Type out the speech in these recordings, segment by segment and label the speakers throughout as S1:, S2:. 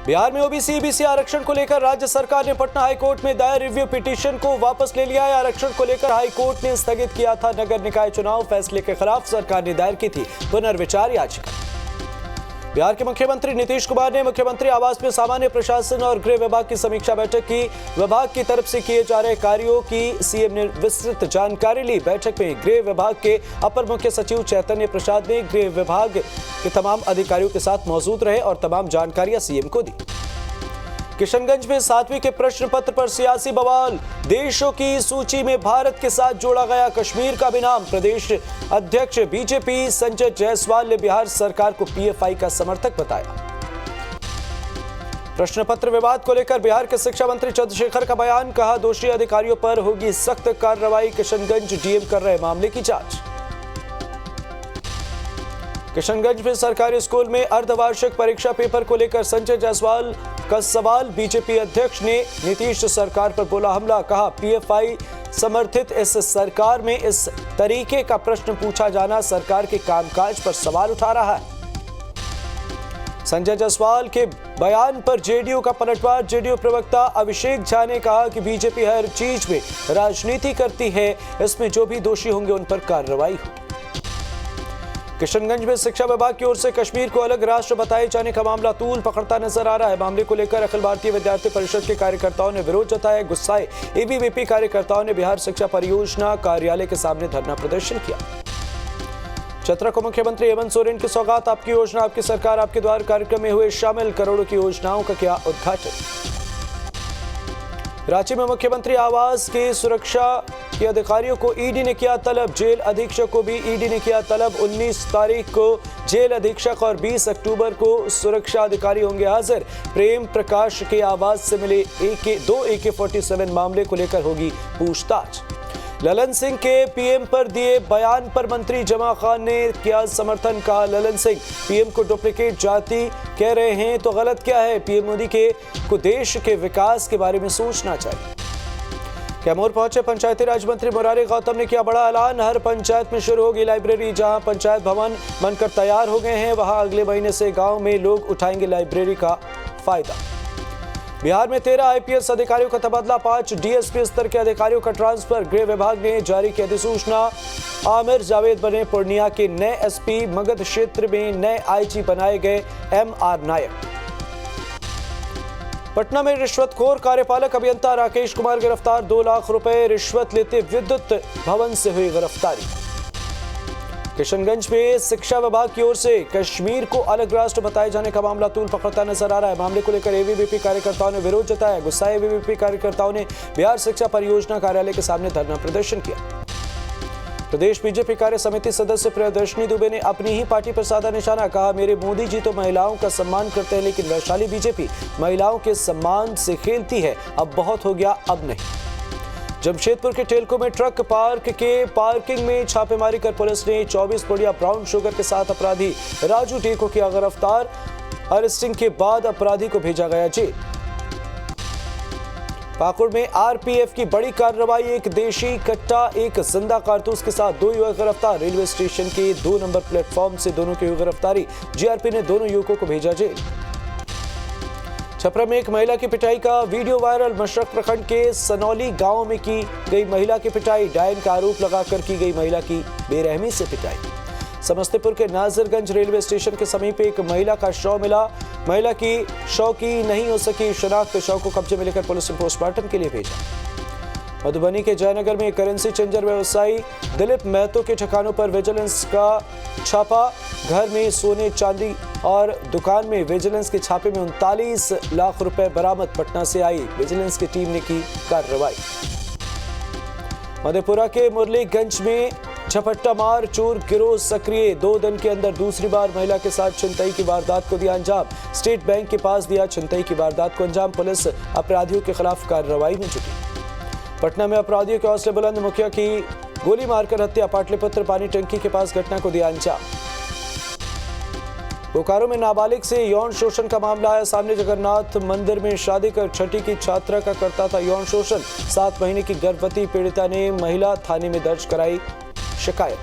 S1: बिहार में OBC EBC आरक्षण को लेकर राज्य सरकार ने पटना हाईकोर्ट में दायर रिव्यू पिटीशन को वापस ले लिया है। आरक्षण को लेकर हाईकोर्ट ने स्थगित किया था नगर निकाय चुनाव, फैसले के खिलाफ सरकार ने दायर की थी पुनर्विचार याचिका। बिहार के मुख्यमंत्री नीतीश कुमार ने मुख्यमंत्री आवास में सामान्य प्रशासन और गृह विभाग की समीक्षा बैठक की। विभाग की तरफ से किए जा रहे कार्यों की सीएम ने विस्तृत जानकारी ली। बैठक में गृह विभाग के अपर मुख्य सचिव चैतन्य प्रसाद ने गृह विभाग के तमाम अधिकारियों के साथ मौजूद रहे और तमाम जानकारियां सीएम को दी। किशनगंज में 7वीं के प्रश्न पत्र पर सियासी बवाल। देशों की सूची में भारत के साथ जोड़ा गया कश्मीर का भी नाम। प्रदेश अध्यक्ष बीजेपी संजय जायसवाल ने बिहार सरकार को पीएफआई का समर्थक बताया। प्रश्न पत्र विवाद को लेकर बिहार के शिक्षा मंत्री चंद्रशेखर का बयान, कहा दोषी अधिकारियों पर होगी सख्त कार्रवाई। किशनगंज डीएम कर रहे मामले की जांच। किशनगंज में सरकारी स्कूल में अर्धवार्षिक परीक्षा पेपर को लेकर संजय जायसवाल का सवाल। बीजेपी अध्यक्ष ने नीतीश सरकार पर बोला हमला, कहा पीएफआई समर्थित इस सरकार में इस तरीके का प्रश्न पूछा जाना सरकार के कामकाज पर सवाल उठा रहा है। संजय जायसवाल के बयान पर जेडीयू का पलटवार। जेडीयू प्रवक्ता अभिषेक झा ने कहा कि बीजेपी हर चीज में राजनीति करती है, इसमें जो भी दोषी होंगे उन पर कार्रवाई हो। किशनगंज में शिक्षा विभाग की ओर से कश्मीर को अलग राष्ट्र बताए जाने का मामला तूल पकड़ता नजर आ रहा है। मामले को लेकर अखिल भारतीय विद्यार्थी परिषद के कार्यकर्ताओं ने विरोध जताया। गुस्साए एबीवीपी कार्यकर्ताओं ने बिहार शिक्षा परियोजना कार्यालय के सामने धरना प्रदर्शन किया। चतरा को मुख्यमंत्री हेमंत सोरेन की सौगात। आपकी योजना आपकी सरकार आपके द्वार कार्यक्रम में हुए शामिल। करोड़ों की योजनाओं का किया उद्घाटन। रांची में मुख्यमंत्री आवास की सुरक्षा के अधिकारियों को ईडी ने किया तलब। जेल अधीक्षक को भी ईडी ने किया तलब। 19 तारीख को जेल अधीक्षक और 20 अक्टूबर को सुरक्षा अधिकारी होंगे हाजिर। प्रेम प्रकाश के आवास से मिले दो AK-47 मामले को लेकर होगी पूछताछ। ललन सिंह के पीएम पर दिए बयान पर मंत्री जमा खान ने किया समर्थन। कहा ललन सिंह पीएम को डुप्लीकेट जाति कह रहे हैं तो गलत क्या है। पीएम मोदी को देश के विकास के बारे में सोचना चाहिए। कैमूर पहुंचे पंचायती राज मंत्री मुरारी गौतम ने किया बड़ा ऐलान। हर पंचायत में शुरू होगी लाइब्रेरी। जहां पंचायत भवन बनकर तैयार हो गए हैं, वहां अगले महीने से गांव में लोग उठाएंगे लाइब्रेरी का फायदा। बिहार में 13 आईपीएस अधिकारियों का तबादला, 5 डीएसपी स्तर के अधिकारियों का ट्रांसफर। गृह विभाग ने जारी की अधिसूचना। आमिर जावेद बने पूर्णिया के नए एसपी। मगध क्षेत्र में नए आईजी बनाए गए MR नायक। पटना में रिश्वतखोर कार्यपालक अभियंता राकेश कुमार गिरफ्तार। 2 लाख रुपए रिश्वत लेते विद्युत भवन से हुई गिरफ्तारी। किशनगंज में शिक्षा विभाग की ओर से कश्मीर को अलग राष्ट्र बताए जाने का मामला तूल पकड़ता नजर आ रहा है। मामले को लेकर एबीवीपी कार्यकर्ताओं ने विरोध जताया। गुस्साए एबीवीपी कार्यकर्ताओं ने बिहार शिक्षा परियोजना कार्यालय के सामने धरना प्रदर्शन किया। प्रदेश बीजेपी कार्य समिति सदस्य प्रियदर्शनी दुबे ने अपनी ही पार्टी पर साधा निशाना। कहा मेरे मोदी जी तो महिलाओं का सम्मान करते हैं, लेकिन वैशाली बीजेपी महिलाओं के सम्मान से खेलती है। अब बहुत हो गया, अब नहीं। जमशेदपुर के टेलको में ट्रक पार्क के पार्किंग में छापेमारी कर पुलिस ने 24 पुड़िया ब्राउन शुगर के साथ अपराधी राजू डी को किया गिरफ्तार। अरेस्टिंग के बाद अपराधी को भेजा गया जेल। पाकुड़ में आरपीएफ की बड़ी कार्रवाई। एक देशी कट्टा, एक जिंदा कारतूस के साथ 2 युवक गिरफ्तार। रेलवे स्टेशन के 2 नंबर प्लेटफॉर्म से दोनों की हुई गिरफ्तारी। जीआरपी ने दोनों युवकों को भेजा जेल। छपरा में एक महिला की पिटाई का वीडियो वायरल। मशरक प्रखंड के सनौली गांव में की गई महिला की पिटाई। डायन का आरोप लगाकर की गई महिला की बेरहमी से पिटाई। समस्तीपुर के नाजिरगंज रेलवे स्टेशन के समीप एक महिला का शव मिला। महिला की शव की नहीं हो सकी शनाख्त। शव को कब्जे में लेकर पुलिस ने पोस्टमार्टम के लिए भेजा। मधुबनी के जयनगर में करेंसी चेंजर व्यवसायी दिलीप महतो के ठिकानों पर विजिलेंस का छापा। घर में सोने चांदी और दुकान में विजिलेंस के छापे में 39 लाख रुपए बरामद। पटना से आई विजिलेंस की टीम ने की कार्रवाई। मधेपुरा के मुरलीगंज में झपट्टा मार चोर गिरोह सक्रिय। 2 दिन के अंदर दूसरी बार महिला के साथ छिनतई की वारदात को दिया अंजाम। स्टेट बैंक के पास दिया छिनतई की वारदात को अंजाम। पुलिस अपराधियों के खिलाफ कार्रवाई में जुटी। पटना में अपराधियों के हौसले बुलंद, मुखिया की गोली मारकर हत्या। पाटलिपुत्र पानी टंकी के पास घटना को दिया अंजाम। बोकारो में नाबालिग से यौन शोषण का मामला आया सामने। जगन्नाथ मंदिर में शादी कर 6ठी की छात्रा का करता था यौन शोषण। 7 महीने की गर्भवती पीड़िता ने महिला थाने में दर्ज कराई शिकायत।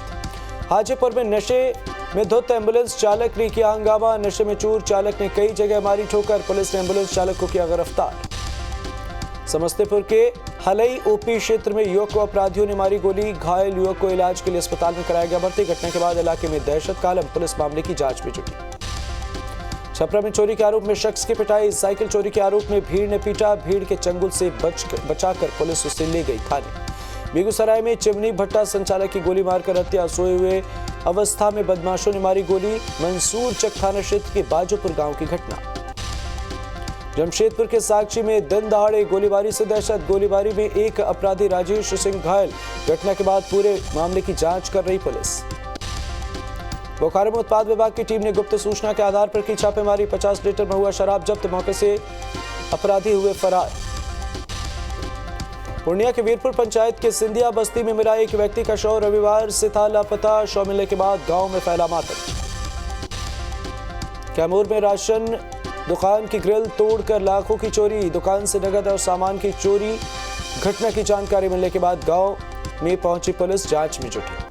S1: हाजीपुर में नशे में धुत एम्बुलेंस चालक ने किया हंगामा। नशे में चूर चालक ने कई जगह मारी ठोकर। पुलिस ने एम्बुलेंस चालक को किया गिरफ्तार। समस्तीपुर के हलई ओपी क्षेत्र में युवक को अपराधियों ने मारी गोली। घायल युवक को इलाज के लिए अस्पताल में कराया गया भर्ती। घटना के बाद इलाके में दहशत का आलम। पुलिस मामले की जांच में जुटी। छपरा में चोरी के आरोप में शख्स की पिटाई। साइकिल चोरी के आरोप में भीड़ ने पीटा। भीड़ के चंगुल से बचाकर पुलिस उसे ले गई थाने। बेगूसराय में चिमनी भट्टा संचालक की गोली मारकर हत्या। सोए हुए अवस्था में बदमाशों ने मारी गोली। मंसूर चक थाना क्षेत्र के बाजोपुर गांव की घटना। जमशेदपुर के साक्षी में दिन दहाड़े गोलीबारी से दहशत। गोलीबारी में एक अपराधी राजेश सिंह घायल। घटना के बाद पूरे मामले की जांच कर रही पुलिस। बोकारो में उत्पाद विभाग की टीम ने गुप्त सूचना के आधार पर की छापेमारी। 50 लीटर महुआ शराब जब्त। मौके से अपराधी हुए फरार। पूर्णिया के वीरपुर पंचायत के सिंधिया बस्ती में मिला एक व्यक्ति का शव। रविवार से था लापता। शव मिलने के बाद गांव में फैला मातम। कैमूर में राशन दुकान की ग्रिल तोड़कर लाखों की चोरी। दुकान से नगद और सामान की चोरी। घटना की जानकारी मिलने के बाद गांव में पहुंची पुलिस जांच में जुटी।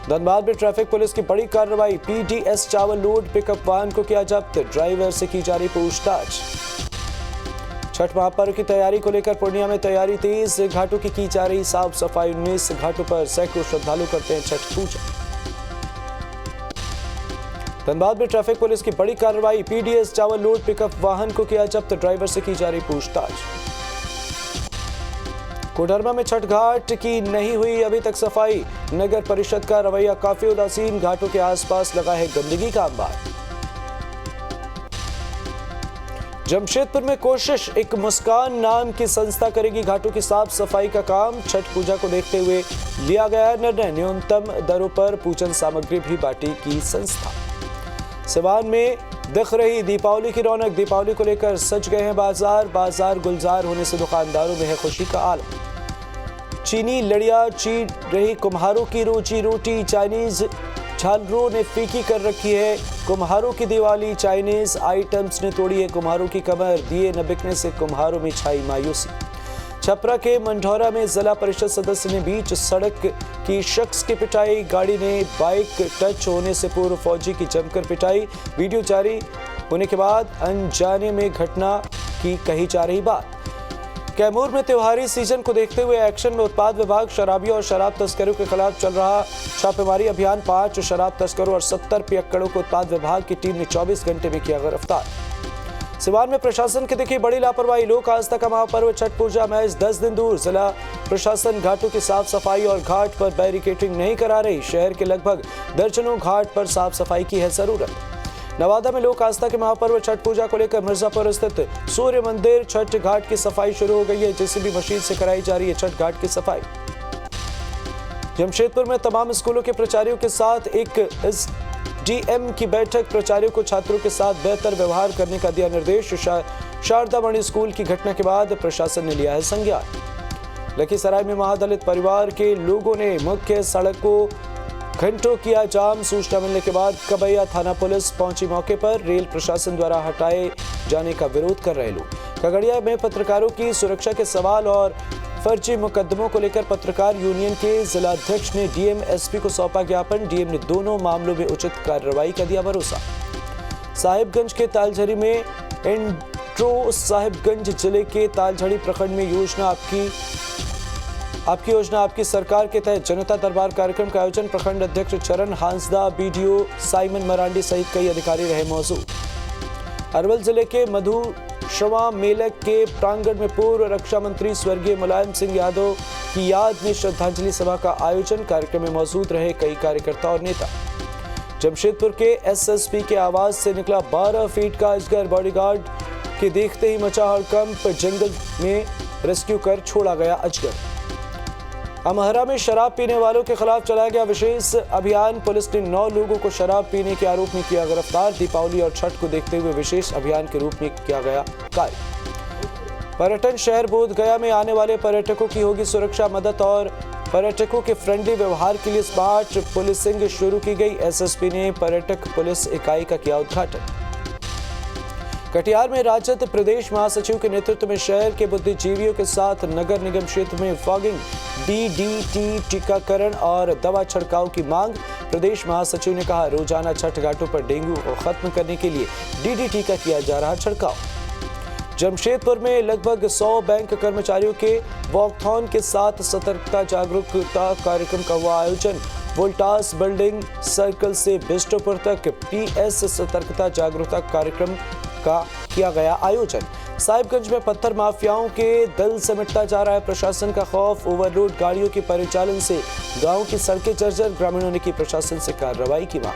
S1: धनबाद में ट्रैफिक पुलिस की बड़ी कार्रवाई। पीडीएस चावल लोड पिकअप वाहन को किया जब्त। ड्राइवर से की जा रही पूछताछ। छठ महापर्व की तैयारी को लेकर पूर्णिया में तैयारी तेज। घाटों की जा रही साफ सफाई। 19 घाटों पर सैकड़ों श्रद्धालु करते हैं छठ पूजा। धनबाद में ट्रैफिक पुलिस की बड़ी कार्रवाई। पीडीएस चावल लोड पिकअप वाहन को किया जब्त। ड्राइवर से की जा रही पूछताछ। कोडरमा में छठ घाट की नहीं हुई अभी तक सफाई। नगर परिषद का रवैया काफी उदासीन। घाटों के आसपास लगा है गंदगी का अंबार। जमशेदपुर में कोशिश एक मुस्कान नाम की संस्था करेगी घाटों की साफ सफाई का काम। छठ पूजा को देखते हुए लिया गया निर्णय। न्यूनतम दरों पर पूजन सामग्री भी बांटेगी संस्था। सिवान में दिख रही दीपावली की रौनक। दीपावली को लेकर सज गए हैं बाजार गुलजार होने से दुकानदारों में है खुशी का आलम। चीनी लड़िया चीर रही कुम्हारों की रोजी रोटी। चाइनीज झालरों ने फीकी कर रखी है कुम्हारों की दिवाली। चाइनीज आइटम्स ने तोड़ी है कुम्हारों की कमर। दिए न बिकने से कुम्हारों में छाई मायूसी। छपरा के मंढौरा में जिला परिषद सदस्य ने बीच सड़क की शख्स की पिटाई। गाड़ी ने बाइक टच होने से पूर्व फौजी की जमकर पिटाई। वीडियो जारी होने के बाद अनजाने में घटना की कही जा रही बात। कैमूर में त्योहारी सीजन को देखते हुए एक्शन में उत्पाद विभाग। शराबियों और शराब तस्करों के खिलाफ चल रहा छापेमारी अभियान। 5 शराब तस्करों और 70 पियक्कड़ों को उत्पाद विभाग की टीम ने 24 घंटे में किया गिरफ्तार। सिवान में प्रशासन की दिखी बड़ी लापरवाही। लोक आस्था का महापर्व छठ पूजा महज 10 दिन दूर। जिला प्रशासन घाटों की साफ सफाई और घाट पर बैरिकेडिंग नहीं करा रही। शहर के लगभग दर्जनों घाट पर साफ सफाई की है जरूरत। नवादा में लोक आस्था के महापर्व छठ पूजा को लेकर मिर्जापुर स्थित सूर्य मंदिर छठ घाट की सफाई शुरू हो गई है। जेसीबी मशीन से कराई जा रही है छठ घाट की सफाई। जमशेदपुर में तमाम स्कूलों के प्राचार्यों के साथ एक डीएम की बैठक। प्राचार्यों को छात्रों के साथ बेहतर व्यवहार करने का दिया निर्देश। शारदा मणि स्कूल की घटना के बाद प्रशासन ने लिया है संज्ञान। लखीसराय में महादलित परिवार के लोगों ने मुख्य सड़क को घंटों किया जाम। सूचना मिलने के बाद कबैया थाना पुलिस पहुंची मौके पर। रेल प्रशासन द्वारा हटाए जाने का विरोध कर रहे लोग। खगड़िया में पत्रकारों की सुरक्षा के सवाल और फर्जी मुकदमों को लेकर पत्रकार यूनियन के जिलाध्यक्ष ने डीएम एसपी को सौंपा ज्ञापन। डीएम ने दोनों मामलों में उचित कार्रवाई का दिया भरोसा। साहिबगंज के तालझड़ी में इंट्रो साहिबगंज जिले के तालझड़ी प्रखंड में योजना आपकी योजना आपकी सरकार के तहत जनता दरबार कार्यक्रम का आयोजन। प्रखंड अध्यक्ष चरण हांसदा, बीडीओ साइमन मरांडी सहित कई अधिकारी रहे मौजूद। अरवल जिले के मधुश्रवा मेलक के प्रांगण में पूर्व रक्षा मंत्री स्वर्गीय मुलायम सिंह यादव की याद में श्रद्धांजलि सभा का आयोजन। कार्यक्रम में मौजूद रहे कई कार्यकर्ता और नेता। जमशेदपुर के एसएसपी के आवास से निकला 12 फीट का अजगर। बॉडीगार्ड के देखते ही मचा हड़कंप। जंगल में रेस्क्यू कर छोड़ा गया अजगर। अमहरा में शराब पीने वालों के खिलाफ चलाया गया विशेष अभियान। पुलिस ने 9 लोगों को शराब पीने के आरोप में किया गिरफ्तार। दीपावली और छठ को देखते हुए विशेष अभियान के रूप में किया गया कार्य। पर्यटन शहर बोध गया में आने वाले पर्यटकों की होगी सुरक्षा मदद और पर्यटकों के फ्रेंडली व्यवहार के लिए स्मार्ट पुलिसिंग शुरू की गई। एसएसपी ने पर्यटक पुलिस इकाई का किया उद्घाटन। कटिहार में राजद प्रदेश महासचिव के नेतृत्व में शहर के बुद्धिजीवियों के साथ नगर निगम क्षेत्र में फॉगिंग, डीडीटी टीकाकरण और दवा छिड़काव की मांग। प्रदेश महासचिव ने कहा, रोजाना छठ घाटों पर डेंगू को खत्म करने के लिए डीडीटी का किया जा रहा छिड़काव। जमशेदपुर में लगभग 100 बैंक कर्मचारियों के वॉकथॉन के साथ सतर्कता जागरूकता कार्यक्रम का हुआ आयोजन। वोल्टास बिल्डिंग सर्कल से बिस्टोपुर तक पीएस सतर्कता जागरूकता कार्यक्रम का किया गया आयोजन। साहिबगंज में पत्थर माफियाओं के दल से मिटता जा रहा है प्रशासन का खौफ। ओवरलोड गाड़ियों के परिचालन से गांव की सड़कें जर्जर, ग्रामीणों ने की प्रशासन से कार्रवाई की मांग।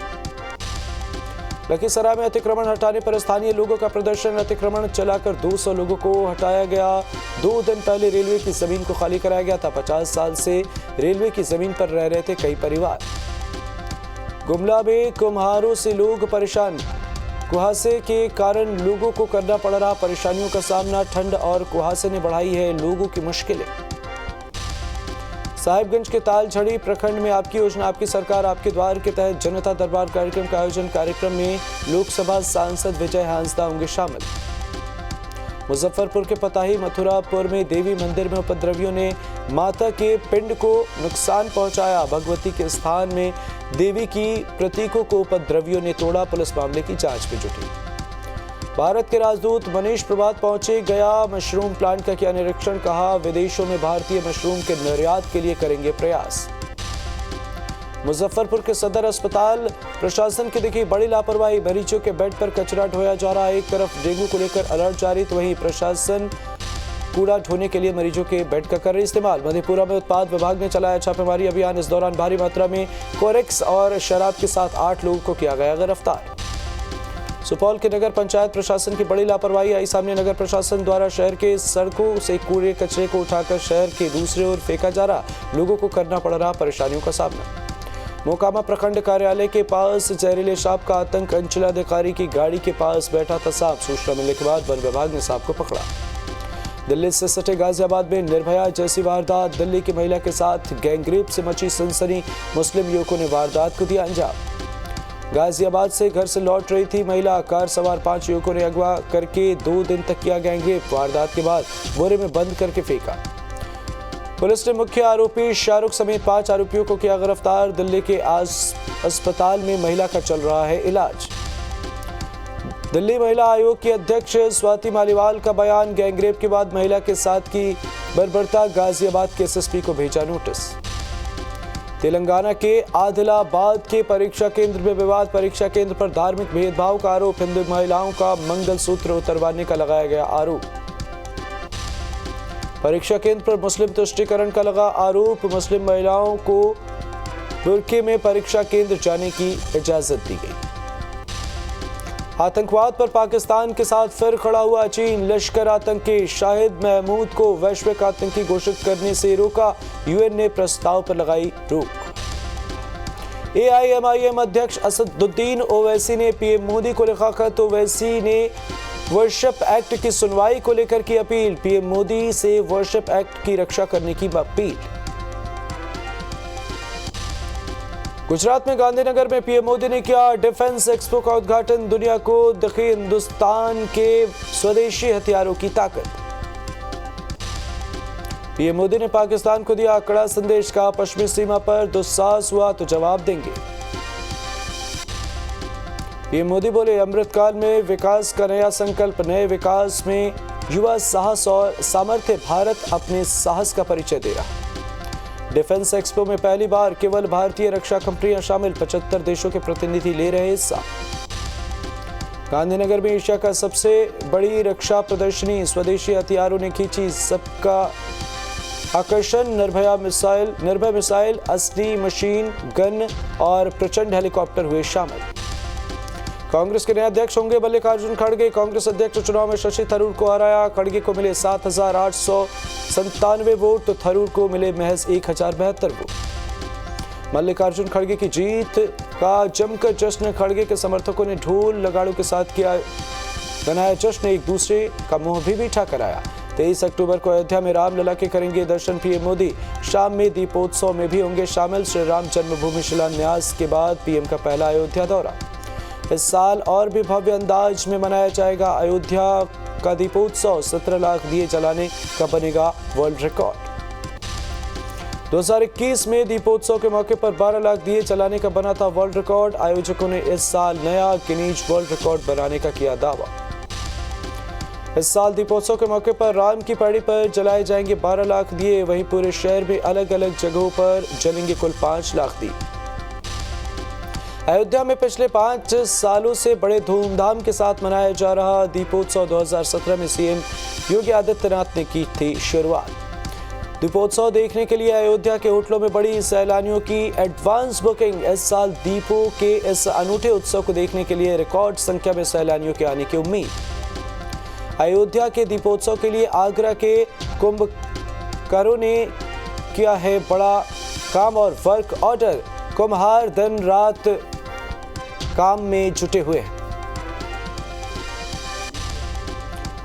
S1: लखीसराय में अतिक्रमण हटाने पर स्थानीय लोगों का प्रदर्शन। अतिक्रमण चलाकर 200 लोगों को हटाया गया। 2 दिन पहले रेलवे की जमीन को खाली कराया गया था। 50 साल से रेलवे की जमीन पर रह रहे थे कई परिवार। गुमला में कुम्हारों से लोग परेशान। कुहासे के कारण लोगों को करना पड़ रहा परेशानियों का सामना। ठंड और कुहासे ने बढ़ाई है लोगों की मुश्किलें। साहिबगंज के तालझड़ी प्रखंड में आपकी योजना आपकी सरकार आपके द्वार के तहत जनता दरबार कार्यक्रम का आयोजन। कार्यक्रम में लोकसभा सांसद विजय हांसदा होंगे शामिल। मुजफ्फरपुर के पताही मथुरापुर में देवी मंदिर में उपद्रवियों ने माता के पिंड को नुकसान पहुंचाया। भगवती के स्थान में देवी की प्रतीकों को उपद्रवियों ने तोड़ा। पुलिस मामले की जांच में जुटी। भारत के राजदूत मनीष प्रभात पहुंचे। गया मशरूम प्लांट का किया निरीक्षण। कहा, विदेशों में भारतीय मशरूम के निर्यात के लिए करेंगे प्रयास। मुजफ्फरपुर के सदर अस्पताल प्रशासन की दिखी बड़ी लापरवाही। मरीजों के बेड पर कचरा ढोया जा रहा है। एक तरफ डेंगू को लेकर अलर्ट जारी तो वहीं प्रशासन कूड़ा ढोने के लिए मरीजों के बेड का कर रही इस्तेमाल। मधेपुरा में उत्पाद विभाग ने चलाया छापेमारी अभियान। इस दौरान भारी मात्रा में कोरेक्स और शराब के साथ 8 लोगों को किया गया गिरफ्तार। सुपौल के नगर पंचायत प्रशासन की बड़ी लापरवाही आई सामने। नगर प्रशासन द्वारा शहर के सड़कों से कूड़े कचरे को उठाकर शहर के दूसरे ओर फेंका जा रहा। लोगों को करना पड़ रहा परेशानियों का सामना। मोकामा प्रखंड कार्यालय के पास जहरीले सांप का आतंक। अंचलाधिकारी की गाड़ी के पास बैठा था सांप। सूचना मिलने के बाद वन विभाग ने सांप को पकड़ा। दिल्ली से सटे गाजियाबाद में निर्भया जैसी वारदात। दिल्ली की महिला के साथ गैंगरेप से मची सनसनी। मुस्लिम युवकों ने वारदात को दिया अंजाम। गाजियाबाद से घर से लौट रही थी महिला। कार सवार 5 युवकों ने अगवा करके 2 दिन तक किया गैंगरेप। वारदात के बाद बोरे में बंद करके फेंका। पुलिस ने मुख्य आरोपी शाहरुख समेत 5 आरोपियों को किया गिरफ्तार। दिल्ली के अस्पताल में महिला का चल रहा है इलाज। दिल्ली महिला आयोग की अध्यक्ष स्वाति मालीवाल का बयान। गैंगरेप के बाद महिला के साथ की बर्बरता। गाजियाबाद के एसएसपी को भेजा नोटिस। तेलंगाना के आदिलाबाद के परीक्षा केंद्र में विवाद। परीक्षा केंद्र पर धार्मिक भेदभाव का आरोप। हिंदू महिलाओं का मंगलसूत्र उतरवाने का लगाया गया आरोप। परीक्षा केंद्र पर मुस्लिम तुष्टीकरण का लगा आरोप। मुस्लिम महिलाओं को बुर्के में परीक्षा केंद्र जाने की इजाजत दी गई। आतंकवाद पर पाकिस्तान के साथ फिर खड़ा हुआ चीन। लश्कर आतंकी शाहिद महमूद को वैश्विक आतंकी घोषित करने से रोका। यूएन ने प्रस्ताव पर लगाई रोक। एआईएमआईएम अध्यक्ष असदुद्दीन ओवैसी ने पीएम मोदी को लिखा खत। ओवैसी ने वर्शिप एक्ट की सुनवाई को लेकर की अपील। पीएम मोदी से वर्शिप एक्ट की रक्षा करने की अपील। गुजरात में गांधीनगर में पीएम मोदी ने किया डिफेंस एक्सपो का उद्घाटन। दुनिया को दिखी हिंदुस्तान के स्वदेशी हथियारों की ताकत। पीएम मोदी ने पाकिस्तान को दिया कड़ा संदेश। का पश्चिमी सीमा पर दुस्साहस हुआ तो जवाब देंगे। पीएम मोदी बोले, अमृतकाल में विकास का नया संकल्प। नए विकास में युवा साहस और सामर्थ्य। भारत अपने साहस का परिचय दे रहा। डिफेंस एक्सपो में पहली बार केवल भारतीय रक्षा कंपनियां शामिल। 75 देशों के प्रतिनिधि ले रहे हिस्सा। गांधीनगर में एशिया का सबसे बड़ी रक्षा प्रदर्शनी। स्वदेशी हथियारों ने खींची सबका आकर्षण। निर्भय मिसाइल, असली मशीन गन और प्रचंड हेलीकॉप्टर हुए शामिल। कांग्रेस के नए अध्यक्ष होंगे मल्लिकार्जुन खड़गे। कांग्रेस अध्यक्ष चुनाव में शशि थरूर को हराया। खड़गे को मिले 7,897 वोट तो थरूर को मिले महज 1,072 वोट। मल्लिकार्जुन खड़गे की जीत का जमकर जश्न। खड़गे के समर्थकों ने ढोल नगाड़ों के साथ किया मनाया जश्न। एक दूसरे का मुंह भी मीठा कराया। 23 अक्टूबर को अयोध्या में रामलला के करेंगे दर्शन पीएम मोदी। शाम में दीपोत्सव में भी होंगे शामिल। श्री राम जन्मभूमि शिलान्यास के बाद पीएम का पहला अयोध्या दौरा। इस साल और भी भव्य अंदाज में मनाया जाएगा। अयोध्या का दीपोत्सव 17 लाख दिए जलाने का बनेगा वर्ल्ड रिकॉर्ड। 2021 में दीपोत्सव के मौके पर 12 लाख दिए जलाने का बना था वर्ल्ड रिकॉर्ड। आयोजकों ने इस साल नया गिनीज वर्ल्ड रिकॉर्ड बनाने का किया दावा। इस साल दीपोत्सव के मौके पर राम की पहाड़ी पर जलाए जाएंगे 12 लाख दिए। वहीं पूरे शहर में अलग अलग जगहों पर जलेंगे कुल 5 लाख दिए। अयोध्या में पिछले 5 सालों से बड़े धूमधाम के साथ मनाया जा रहा दीपोत्सव 2017 में सीएम योगी आदित्यनाथ ने की थी शुरुआत। दीपोत्सव देखने के लिए अयोध्या के होटलों में बड़ी सैलानियों की एडवांस बुकिंग। इस साल दीपों के इस अनूठे उत्सव को देखने के लिए रिकॉर्ड संख्या में सैलानियों के आने की उम्मीद। अयोध्या के दीपोत्सव के लिए आगरा के कुंभकारों ने किया है बड़ा काम और वर्क ऑर्डर। कुम्हार दिन रात काम में जुटे हुए हैं।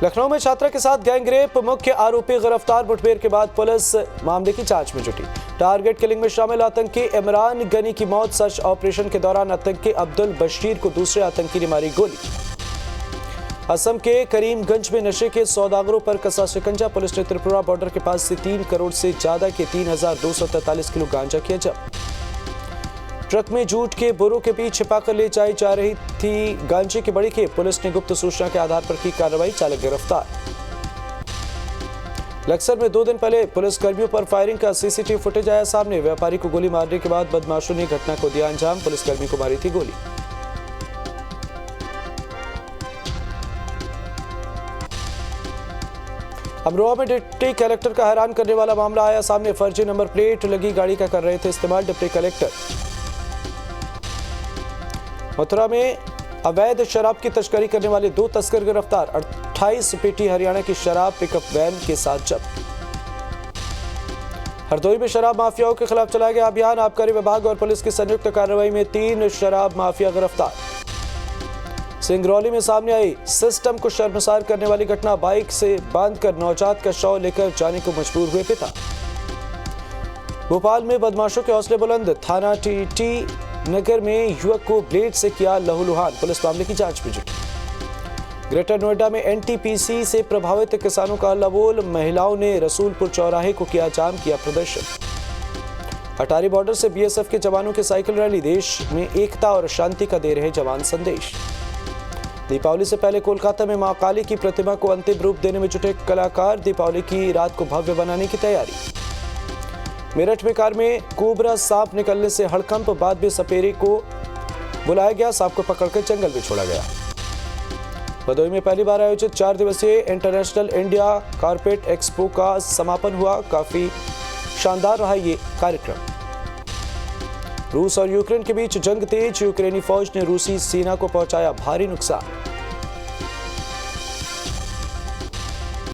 S1: लखनऊ में छात्रा के साथ गैंगरेप, मुख्य आरोपी गिरफ्तार। मुठभेड़ के बाद पुलिस मामले की जांच में जुटी। टारगेट किलिंग में शामिल आतंकी इमरान गनी की मौत। सर्च ऑपरेशन के दौरान आतंकी अब्दुल बशीर को दूसरे आतंकी ने मारी गोली। असम के करीमगंज में नशे के सौदागरों पर कसा शिकंजा। पुलिस ने त्रिपुरा बॉर्डर के पास से 3 करोड़ से ज्यादा के 3243 किलो गांजा किया जब्त। ट्रक में जूट के बोरों के बीच छिपाकर ले जाई जा रही थी गांजे की बड़ी खेप। पुलिस ने गुप्त सूचना के आधार पर की कार्रवाई। चालक गिरफ्तार। लक्सर में 2 दिन पहले पुलिस कर्मियों पर फायरिंग का सीसीटीवी फुटेज आया सामने। व्यापारी को गोली मारने के बाद बदमाशों ने घटना को दिया अंजाम। पुलिसकर्मी को मारी थी गोली। अमरोहा में डिप्टी कलेक्टर का हैरान करने वाला मामला आया सामने। फर्जी नंबर प्लेट लगी गाड़ी का कर रहे थे इस्तेमाल डिप्टी कलेक्टर। मथुरा में अवैध शराब की तस्करी करने वाले 2 तस्कर गिरफ्तार। 28 पेटी हरियाणा की शराब पिकअप वैन के साथ जब्त। हरदोई में शराब माफियाओं के खिलाफ चलाया गया अभियान। आबकारी विभाग और पुलिस की संयुक्त कार्रवाई में 3 शराब माफिया गिरफ्तार। सिंगरौली में सामने आई सिस्टम को शर्मसार करने वाली घटना। बाइक से बांधकर नवजात का शव लेकर जाने को मजबूर हुए पिता। भोपाल में बदमाशों के हौसले बुलंद। थाना टीटी नगर में युवक को ब्लेड से किया लहूलुहान। पुलिस मामले की जांच में जुटी। ग्रेटर नोएडा में एनटीपीसी से प्रभावित किसानों का हल्ला बोल। महिलाओं ने रसूलपुर चौराहे को किया जाम, किया प्रदर्शन। अटारी बॉर्डर से बीएसएफ के जवानों की साइकिल रैली। देश में एकता और शांति का दे रहे जवान संदेश। दीपावली से पहले कोलकाता में मां काली की प्रतिमा को अंतिम रूप देने में जुटे कलाकार। दीपावली की रात को भव्य बनाने की तैयारी। मेरठ में कार में कोबरा सांप निकलने से हड़कंप। बाद में सपेरे को बुलाया गया। सांप को पकड़कर जंगल में छोड़ा गया। भदोही में पहली बार आयोजित 4 दिवसीय इंटरनेशनल इंडिया कारपेट एक्सपो का समापन हुआ। काफी शानदार रहा ये कार्यक्रम। रूस और यूक्रेन के बीच जंग तेज। यूक्रेनी फौज ने रूसी सेना को पहुंचाया भारी नुकसान।